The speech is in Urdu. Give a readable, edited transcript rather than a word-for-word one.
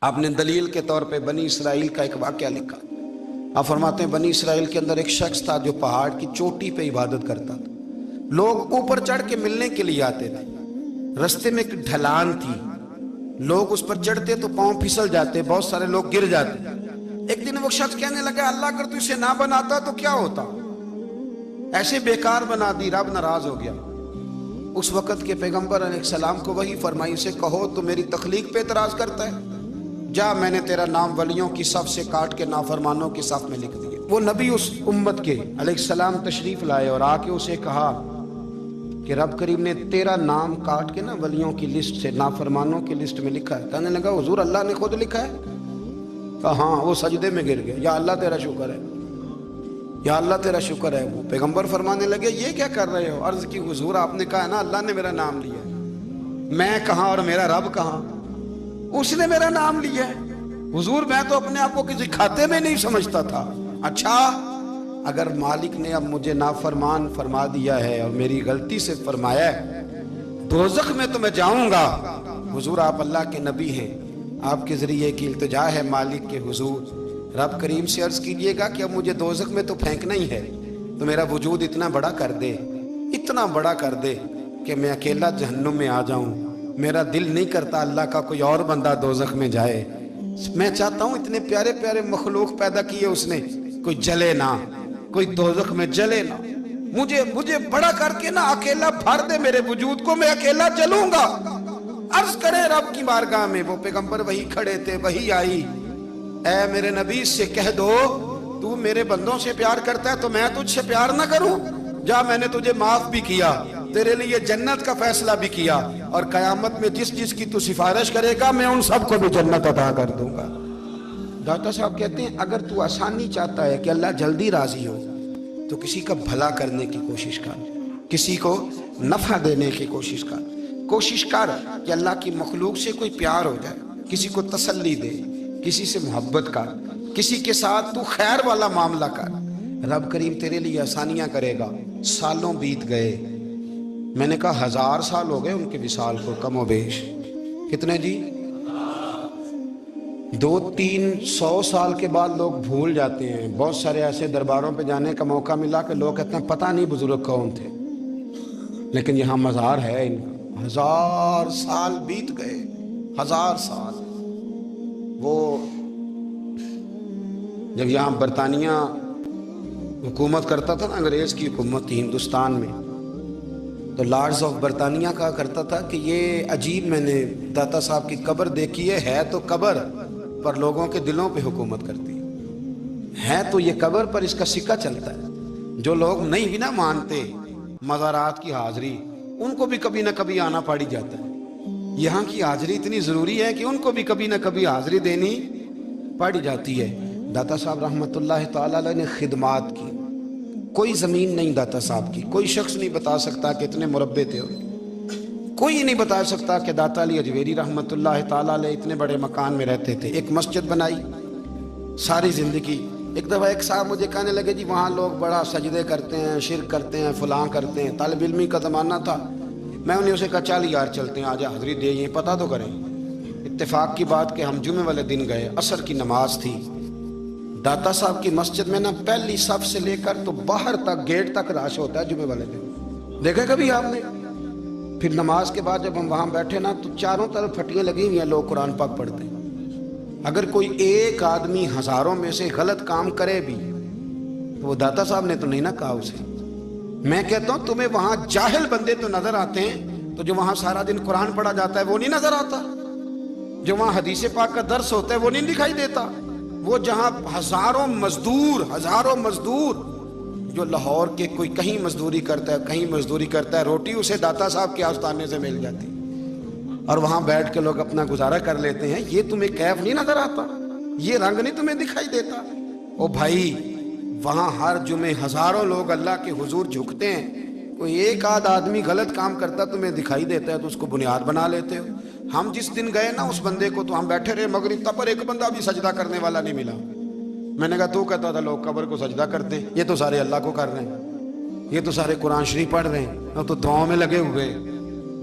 آپ نے دلیل کے طور پہ بنی اسرائیل کا ایک واقعہ لکھا۔ آپ فرماتے ہیں بنی اسرائیل کے اندر ایک شخص تھا جو پہاڑ کی چوٹی پہ عبادت کرتا تھا۔ لوگ اوپر چڑھ کے ملنے کے لیے آتے تھے۔ رستے میں ایک ڈھلان تھی، لوگ اس پر چڑھتے تو پاؤں پھسل جاتے، بہت سارے لوگ گر جاتے۔ ایک دن وہ شخص کہنے لگا اللہ اگر تو اسے نہ بناتا تو کیا ہوتا، ایسے بیکار بنا دی۔ رب ناراض ہو گیا۔ اس وقت کے پیغمبر علیہ السلام کو وحی فرمائی اسے کہو تو میری تخلیق پہ اعتراض کرتا ہے، جا میں نے تیرا نام ولیوں کی صف سے کاٹ کے نافرمانوں کی صف میں لکھ دیا۔ وہ نبی اس امت کے علیہ السلام تشریف لائے اور آ کے اسے کہا کہ رب کریم نے تیرا نام کاٹ کے نا ولیوں کی لسٹ سے نافرمانوں کی لسٹ میں لکھا ہے۔ کہنے لگا حضور اللہ نے خود لکھا ہے؟ کہا ہاں۔ وہ سجدے میں گر گیا، یا اللہ تیرا شکر ہے، یا اللہ تیرا شکر ہے۔ وہ پیغمبر فرمانے لگے یہ کیا کر رہے ہو؟ عرض کی حضور آپ نے کہا ہے نا اللہ نے میرا نام لیا ہے، میں کہاں اور میرا رب کہاں؟ اس نے میرا نام لیا ہے حضور، میں تو اپنے آپ کو کسی کھاتے میں نہیں سمجھتا تھا۔ اچھا اگر مالک نے اب مجھے نافرمان فرما دیا ہے اور میری غلطی سے فرمایا ہے دوزخ میں تو میں جاؤں گا۔ حضور آپ اللہ کے نبی ہیں، آپ کے ذریعے کی التجا ہے مالک کے حضور، رب کریم سے عرض کیجئے گا کہ اب مجھے دوزخ میں تو پھینکنا ہی ہے، تو میرا وجود اتنا بڑا کر دے، اتنا بڑا کر دے کہ میں اکیلا جہنم میں آ جاؤں۔ میرا دل نہیں کرتا اللہ کا کوئی اور بندہ دوزخ میں جائے، میں چاہتا ہوں اتنے پیارے پیارے مخلوق پیدا کیے اس نے، کوئی جلے نہ، کوئی دوزخ میں جلے نہ، مجھے بڑا کر کے نہ اکیلا بھر دے میرے وجود کو، میں اکیلا جلوں گا۔ عرض کرے رب کی بارگاہ میں، وہ پیغمبر وہی کھڑے تھے، وہی آئی، اے میرے نبی سے کہہ دو تو میرے بندوں سے پیار کرتا ہے تو میں تجھ سے پیار نہ کروں؟ جا میں نے تجھے معاف بھی کیا، تیرے لیے جنت کا فیصلہ بھی کیا، اور قیامت میں جس کی تو سفارش کرے گا میں ان سب کو بھی جنت عطا کر دوں گا۔ ڈاکٹر صاحب کہتے ہیں اگر تو آسانی چاہتا ہے کہ اللہ جلدی راضی ہو تو کسی کا بھلا کرنے کی کوشش کر، کسی کو نفع دینے کی کوشش کر کہ اللہ کی مخلوق سے کوئی پیار ہو جائے، کسی کو تسلی دے، کسی سے محبت کر، کسی کے ساتھ تو خیر والا معاملہ کر، رب کریم تیرے لیے آسانیاں کرے گا۔ سالوں بیت گئے، میں نے کہا 1000 سال ہو گئے ان کے وصال کو کم و بیش، کتنے جی؟ 200-300 سال کے بعد لوگ بھول جاتے ہیں۔ بہت سارے ایسے درباروں پہ جانے کا موقع ملا کہ لوگ کہتے ہیں پتہ نہیں بزرگ کون تھے، لیکن یہاں مزار ہے ان کا۔ 1000 سال بیت گئے، 1000 سال۔ وہ جب یہاں برطانیہ حکومت کرتا تھا نا، انگریز کی حکومت تھی ہندوستان میں، تو لارڈز آف برطانیہ کہا کرتا تھا کہ یہ عجیب، میں نے داتا صاحب کی قبر دیکھی ہے تو قبر پر لوگوں کے دلوں پہ حکومت کرتی ہے تو یہ قبر پر اس کا سکہ چلتا ہے۔ جو لوگ نہیں بھی نہ مانتے مزارات کی حاضری، ان کو بھی کبھی نہ کبھی آنا پڑ جاتا ہے۔ یہاں کی حاضری اتنی ضروری ہے کہ ان کو بھی کبھی نہ کبھی حاضری دینی پڑ جاتی ہے۔ داتا صاحب رحمت اللہ تعالیٰ علیہ نے خدمات کی، کوئی زمین نہیں داتا صاحب کی، کوئی شخص نہیں بتا سکتا کہ اتنے مربع تھے، کوئی نہیں بتا سکتا کہ داتا علی اجویری رحمت اللہ تعالیٰ علیہ اتنے بڑے مکان میں رہتے تھے۔ ایک مسجد بنائی ساری زندگی۔ ایک دفعہ ایک صاحب مجھے کہنے لگے جی وہاں لوگ بڑا سجدے کرتے ہیں، شرک کرتے ہیں، فلاں کرتے ہیں، طالب علمی کا زمانہ تھا۔ میں انہیں اسے کہا چل یار چلتے ہیں، آجا حاضری دے، یہ پتہ تو کریں۔ اتفاق کی بات کہ ہم جمعے والے دن گئے، عصر کی نماز تھی، داتا صاحب کی مسجد میں نا پہلی صف سے لے کر تو باہر تک گیٹ تک رش ہوتا ہے جمعے والے دن، دیکھیں کبھی آپ نے؟ پھر نماز کے بعد جب ہم وہاں بیٹھے نا تو چاروں طرف پھٹیاں لگی ہوئی ہیں، لوگ قرآن پاک پڑھتے ہیں۔ اگر کوئی ایک آدمی ہزاروں میں سے غلط کام کرے بھی تو وہ داتا صاحب نے تو نہیں نہ کہا اسے۔ میں کہتا ہوں تمہیں وہاں جاہل بندے تو نظر آتے ہیں، تو جو وہاں سارا دن قرآن پڑھا جاتا ہے وہ نہیں نظر آتا، جو وہاں حدیث پاک کا درس ہوتا ہے وہ نہیں دکھائی دیتا، وہ جہاں ہزاروں مزدور جو لاہور کے کوئی کہیں مزدوری کرتا ہے، کہیں مزدوری کرتا ہے، روٹی اسے داتا صاحب کے آستانے سے مل جاتی اور وہاں بیٹھ کے لوگ اپنا گزارا کر لیتے ہیں۔ یہ تمہیں کیف نہیں نظر آتا، یہ رنگ نہیں تمہیں دکھائی دیتا؟ او بھائی وہاں ہر جمعے ہزاروں لوگ اللہ کے حضور جھکتے ہیں، کوئی ایک آدھ آدمی غلط کام کرتا تمہیں دکھائی دیتا ہے تو اس کو بنیاد بنا لیتے ہو۔ ہم جس دن گئے نا اس بندے کو تو ہم بیٹھے رہے مغرب تک پر ایک بندہ بھی سجدہ کرنے والا نہیں ملا۔ میں نے کہا تو کہتا تھا لوگ قبر کو سجدہ کرتے ہیں، یہ تو سارے اللہ کو کر رہے ہیں، یہ تو سارے قرآن شریف پڑھ رہے ہیں، تو دعاؤں میں لگے ہوئے،